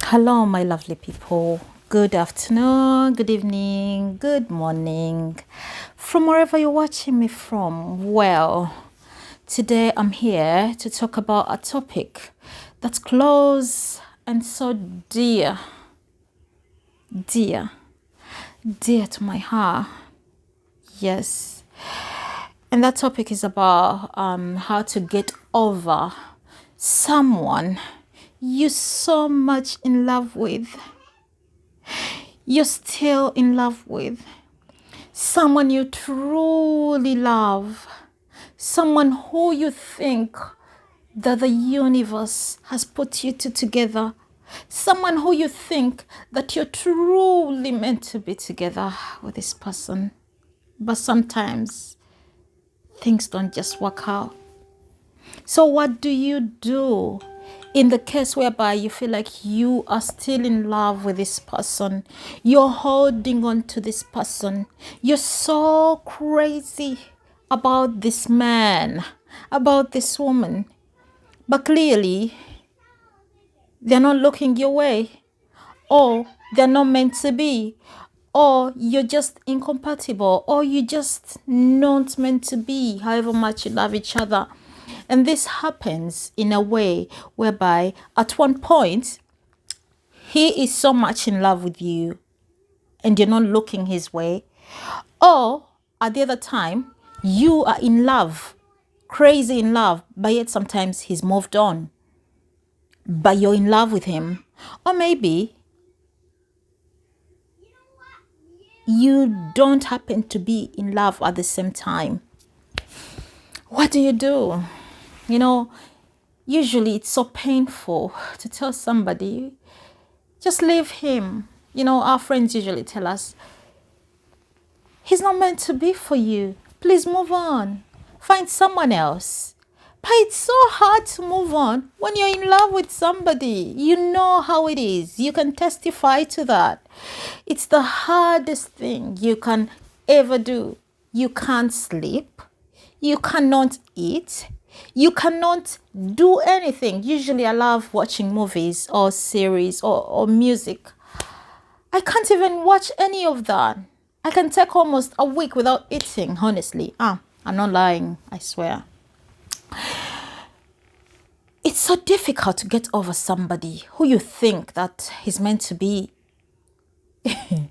Hello, my lovely people. Good afternoon, good evening, good morning. From wherever you're watching me from, well, today I'm here to talk about a topic that's close and so dear, dear to my heart. Yes. And that topic is about how to get over someone you're so much in love with. You're still in love with someone you truly love, someone who you think that the universe has put you two together, someone who you think that you're truly meant to be together with this person. But sometimes things don't just work out. So what do you do in the case whereby you feel like you are still in love with this person? You're holding on to this person. You're so crazy about this man, about this woman. But clearly, they're not looking your way. Or they're not meant to be. Or you're just incompatible. Or you're just not meant to be, however much you love each other. And this happens in a way whereby at one point, he is so much in love with you and you're not looking his way. Or at the other time, you are in love, crazy in love, but yet sometimes he's moved on. But you're in love with him. Or maybe you don't happen to be in love at the same time. What do? You know, usually it's so painful to tell somebody, just leave him. You know, our friends usually tell us, he's not meant to be for you. Please move on. Find someone else. But it's so hard to move on when you're in love with somebody. You know how it is. You can testify to that. It's the hardest thing you can ever do. You can't sleep. You cannot eat. You cannot do anything. Usually I love watching movies or series or music. I can't even watch any of that. I can take almost a week without eating, honestly. I'm not lying, I swear. It's so difficult to get over somebody who you think that he's meant to be. I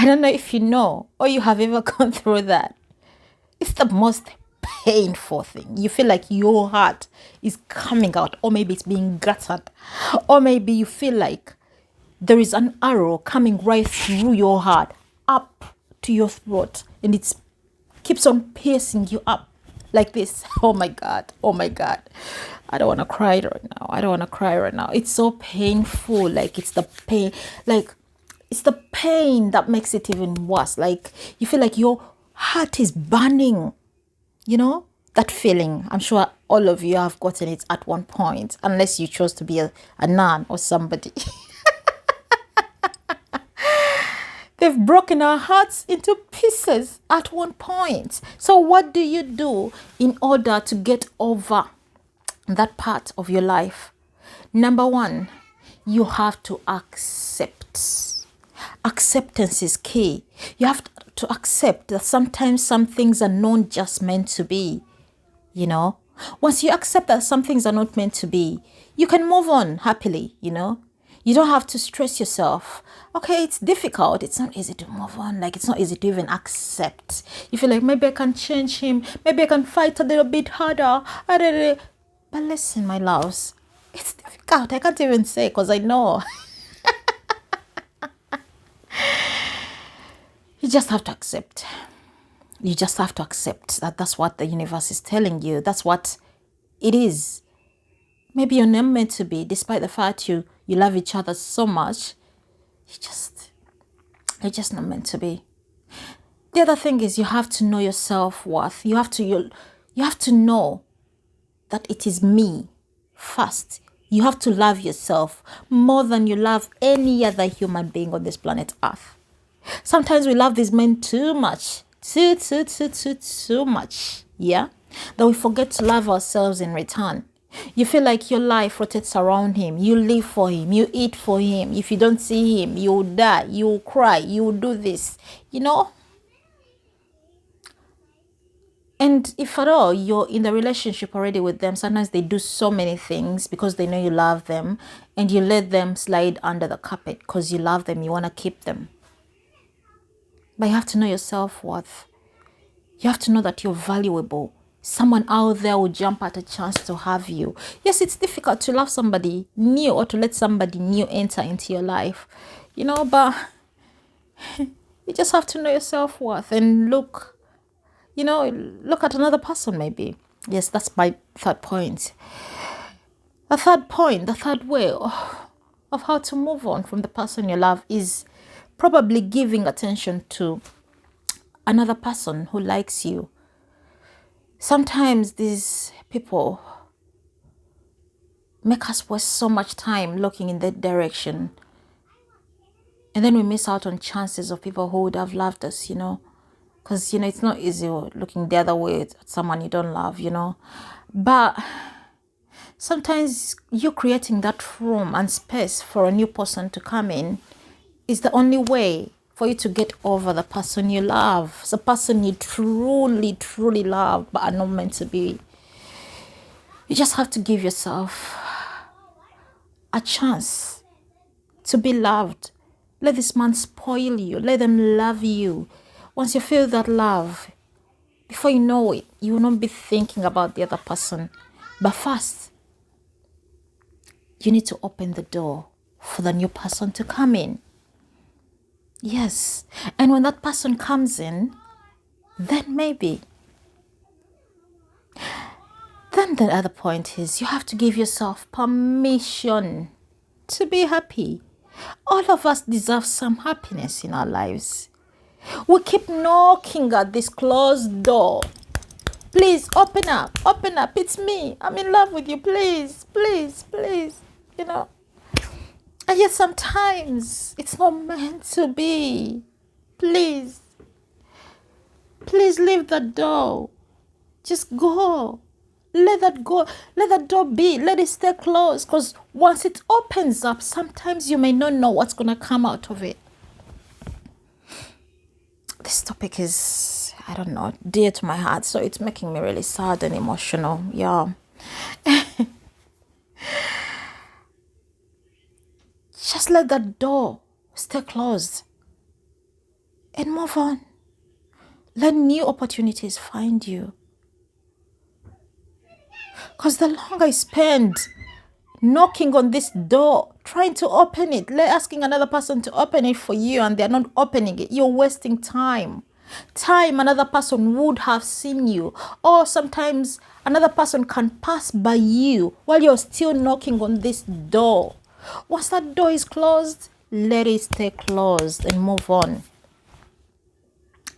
don't know if you know or you have ever gone through that. It's the most painful thing. You feel like your heart is coming out, or maybe it's being guttered, or maybe you feel like there is an arrow coming right through your heart up to your throat, and it keeps on piercing you up like this. Oh my God. I don't want to cry right now. It's so painful. Like it's the pain. Like it's the pain that makes it even worse. Like you feel like your heart is burning. You know, that feeling. I'm sure all of you have gotten it at one point, unless you chose to be a nun or somebody. They've broken our hearts into pieces at one point. So what do you do in order to get over that part of your life? Number one, you have to accept. Acceptance is key. You have to accept that sometimes some things are not just meant to be. You know, once you accept that some things are not meant to be, you can move on happily, you know. You don't have to stress yourself. Okay, it's difficult. It's not easy to move on. Like, it's not easy to even accept. You feel like, maybe I can change him. Maybe I can fight a little bit harder. But listen, my loves, it's difficult. I can't even say because I know. You just have to accept. You just have to accept that that's what the universe is telling you. That's what it is. Maybe you're not meant to be, despite the fact you love each other so much. You're just not meant to be. The other thing is you have to know your self-worth. You have to know that it is me first. You have to love yourself more than you love any other human being on this planet Earth. Sometimes we love these men too much. Too much. Yeah? That we forget to love ourselves in return. You feel like your life rotates around him. You live for him. You eat for him. If you don't see him, you'll die. You'll cry. You'll do this. You know? And if at all you're in the relationship already with them, sometimes they do so many things because they know you love them, and you let them slide under the carpet because you love them. You want to keep them. But you have to know your self-worth. You have to know that you're valuable. Someone out there will jump at a chance to have you. Yes, it's difficult to love somebody new or to let somebody new enter into your life, you know, but you just have to know your self-worth and look at another person maybe. Yes, that's my third point. The third way of how to move on from the person you love is probably giving attention to another person who likes you. Sometimes these people make us waste so much time looking in that direction. And then we miss out on chances of people who would have loved us, Because, it's not easy looking the other way at someone you don't love, But sometimes you creating that room and space for a new person to come in is the only way for you to get over the person you love. It's a person you truly, truly love but are not meant to be. You just have to give yourself a chance to be loved. Let this man spoil you. Let them love you. Once you feel that love, before you know it, you will not be thinking about the other person. But first, you need to open the door for the new person to come in. Yes. And when that person comes in, then maybe. Then the other point is you have to give yourself permission to be happy. All of us deserve some happiness in our lives. We keep knocking at this closed door. Please, open up, it's me. I'm in love with you, please, please, please, And yet sometimes it's not meant to be. Please leave the door. Just go. Let that go. Let that door be. Let it stay closed. Because once it opens up, sometimes you may not know what's going to come out of it. This topic is, I don't know, dear to my heart. So it's making me really sad and emotional. Yeah. Just let that door stay closed and move on. Let new opportunities find you. Because the longer I spend knocking on this door, trying to open it, asking another person to open it for you, and they're not opening it, you're wasting time. Time another person would have seen you. Or sometimes another person can pass by you while you're still knocking on this door. Once that door is closed, let it stay closed and move on.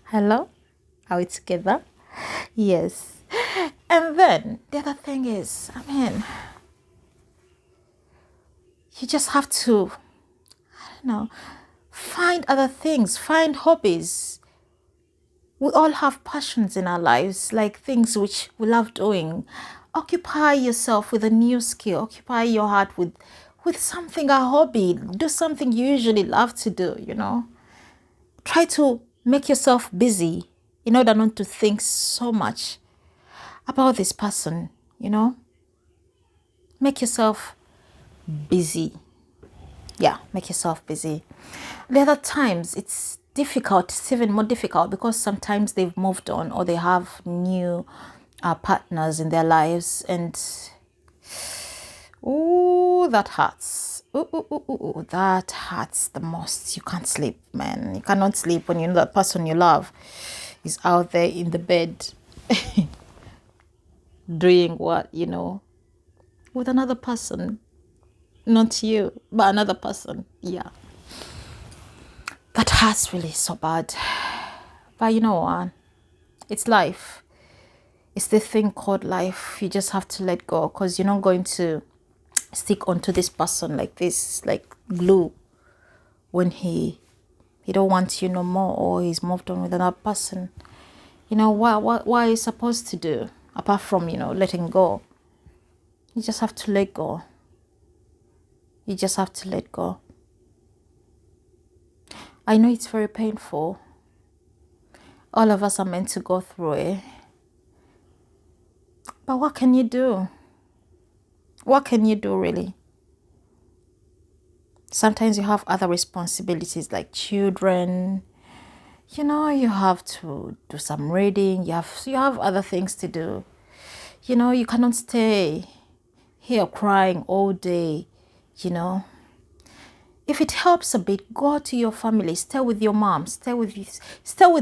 Hello? Are we together? Yes. And then the other thing is, you just have to, find other things, find hobbies. We all have passions in our lives, like things which we love doing. Occupy yourself with a new skill. Occupy your heart with something, a hobby. Do something you usually love to do, Try to make yourself busy in order not to think so much about this person, Make yourself busy. Yeah, make yourself busy. The other times it's difficult, it's even more difficult because sometimes they've moved on or they have new partners in their lives, and that hurts. That hurts the most. You can't sleep, man. You cannot sleep when you know that person you love is out there in the bed doing what, with another person. Not you, but another person. Yeah. That hurts really so bad. But you know what? It's life. It's the thing called life. You just have to let go, because you're not going to stick onto this person like this, like glue, when he don't want you no more, or he's moved on with another person. What are you supposed to do apart from, letting go? You just have to let go. You just have to let go. I know it's very painful. All of us are meant to go through it. But what can you do? What can you do, really? Sometimes you have other responsibilities like children. You know, you have to do some reading. You have other things to do. You know, you cannot stay here crying all day, you know. If it helps a bit, go to your family, stay with your mom, stay with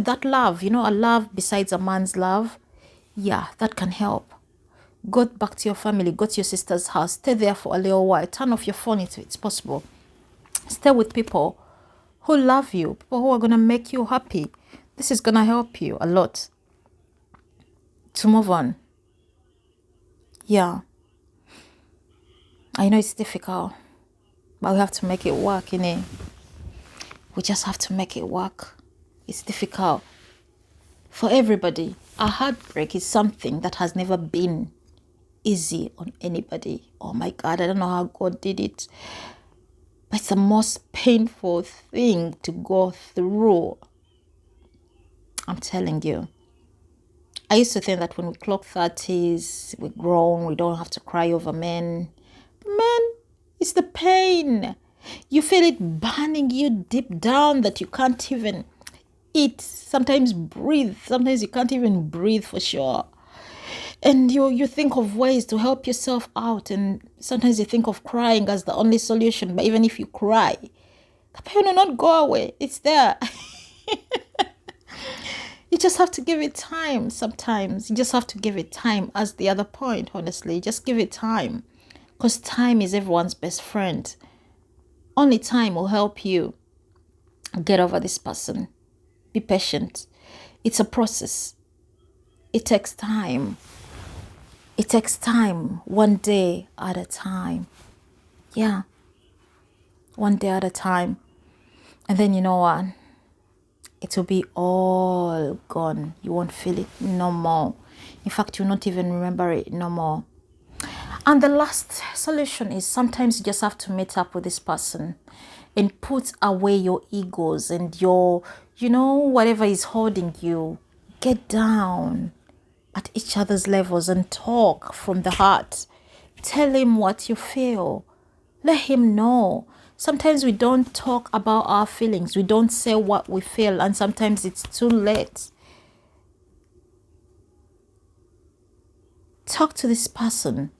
that love, you know, a love besides a man's love. Yeah, that can help. Go back to your family, go to your sister's house, stay there for a little while, turn off your phone if it's possible. Stay with people who love you, people who are going to make you happy. This is going to help you a lot to move on. Yeah. I know it's difficult, but we have to make it work, innit? We just have to make it work. It's difficult for everybody. A heartbreak is something that has never been easy on anybody. Oh my God, I don't know how God did it. But it's the most painful thing to go through. I'm telling you. I used to think that when we clock 30s, we're grown, we don't have to cry over men. Men, it's the pain. You feel it burning you deep down that you can't even eat, sometimes breathe. Sometimes you can't even breathe for sure. And you think of ways to help yourself out. And sometimes you think of crying as the only solution. But even if you cry, the pain will not go away. It's there. You just have to give it time sometimes. You just have to give it time, as the other point, honestly. Just give it time. Because time is everyone's best friend. Only time will help you get over this person. Be patient. It's a process. It takes time. It takes time, one day at a time. Yeah. One day at a time. And then you know what? It will be all gone. You won't feel it no more. In fact, you'll not even remember it no more. And the last solution is sometimes you just have to meet up with this person and put away your egos and your, you know, whatever is holding you. Get down at each other's levels and talk from the heart. Tell him what you feel. Let him know. Sometimes we don't talk about our feelings. We don't say what we feel, and sometimes it's too late. Talk to this person.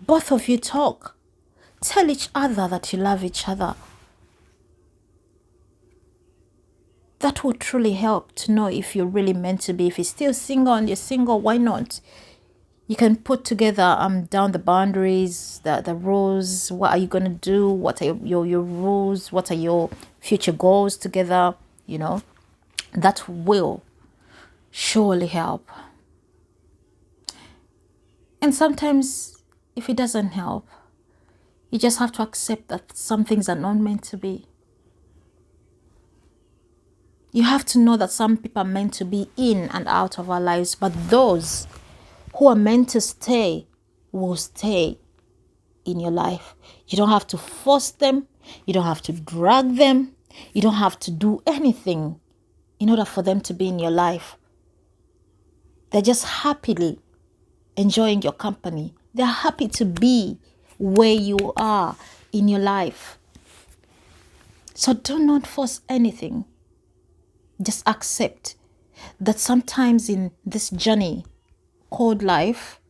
Both of you talk. Tell each other that you love each other. That will truly help to know if you're really meant to be. If you're still single and you're single, why not? You can put together down the boundaries, the rules. What are you going to do? What are your rules? What are your future goals together? You know, that will surely help. And sometimes if it doesn't help, you just have to accept that some things are not meant to be. You have to know that some people are meant to be in and out of our lives, but those who are meant to stay will stay in your life. You don't have to force them. You don't have to drag them. You don't have to do anything in order for them to be in your life. They're just happily enjoying your company. They're happy to be where you are in your life. So do not force anything. Just accept that sometimes in this journey called life,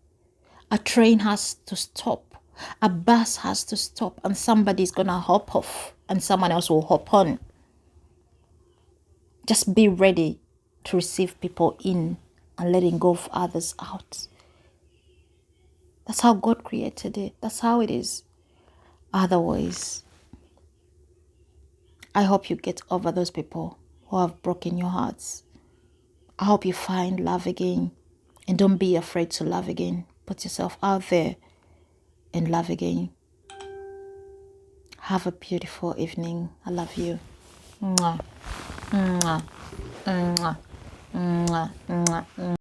a train has to stop, a bus has to stop, and somebody's gonna hop off and someone else will hop on. Just be ready to receive people in and letting go of others out. That's how God created it. That's how it is. Otherwise, I hope you get over those people who have broken your hearts. I hope you find love again. And don't be afraid to love again. Put yourself out there and love again. Have a beautiful evening. I love you. Mwah. Mwah. Mwah. Mwah. Mwah.